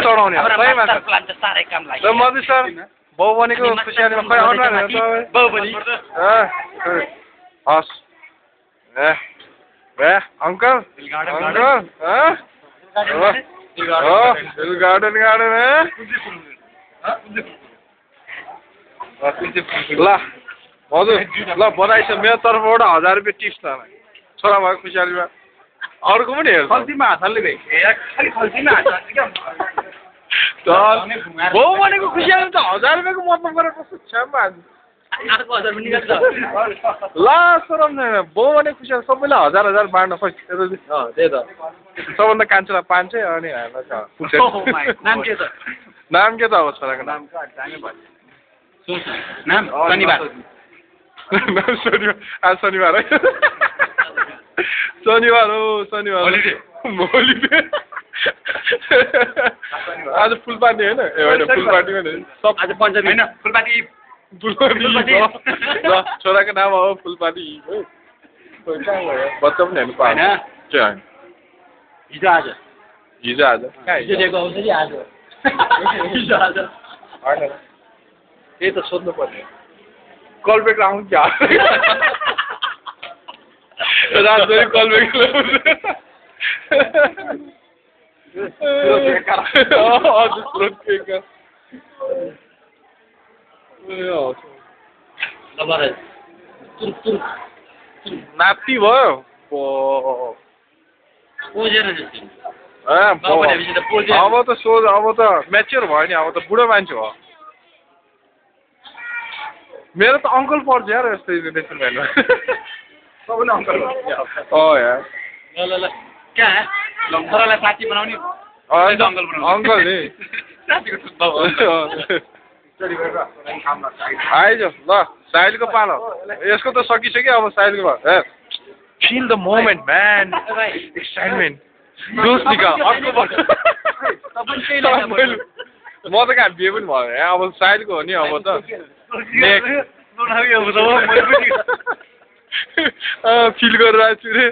चढाउने सही मान्छे प्लान त साह्रै काम लाग्यो ल मधु सर बाउ बनेको खुसियालीमा खै आउनु बाउ बनी हस् ए अङ्कल हिल गार्डन ल हजुर ल बधाई छ मेरो तर्फबाट 1000 रुपियाँ टिप्स त छोरा भएको खुसियालीमा अरूको पनि हेर्छ खल्तीमा हात हाल्ने भाइ खालि खल्तीमा हात हाल्छ क्या बाउ बनेको खुसियाली त 1000 रुपियाँको मतलब गरेर कस्तो छ्याममा अर्को 1000 पनि निकाल्छ ला सरम छैन बाउ बनेको खुसियाली सबैलाई 1000 बाँड्न खोइ त्यही त सबभन्दा कान्छोलाई 500 अनि नाम के त नाम के त हो छोराको नाम नाम शनिबार आज शनिबार है शनिबार हो शनिबार होलिडे आज फुलपाती होइन ए होइन फुलपाती सब आज पञ्चमी होइन फुलपाती ल छोराको नाम हो फुलपाती बच्चा पनि हेर्नु पाएन हिजो आज हिजो दिएको आउँछ कि आज हिजो आज होइन त्यही त सोध्नु पर्ने कलबेक आउनु क्या राजभरि कलबेक नाप्ती भयो अब त सोच अब त म्याच्योर भयो नि अब त बुढो मान्छे हो मेरो त अङ्कल पर्छ यार यस्तो इन्टरनेसनल भ्यालुमा सबैले अङ्कल यार ल क्या छोरालाई साथी बनाउने अङ्कल नि आइज ल साहिलको पालो यसको त सकिसक्यो अब साहिलको भयो feel the moment man excitement जोस निकाल अर्को म त कहाँ बिहे पनि भयो अब साहिलको हो नि अब त फिल गरेर आएको छु रे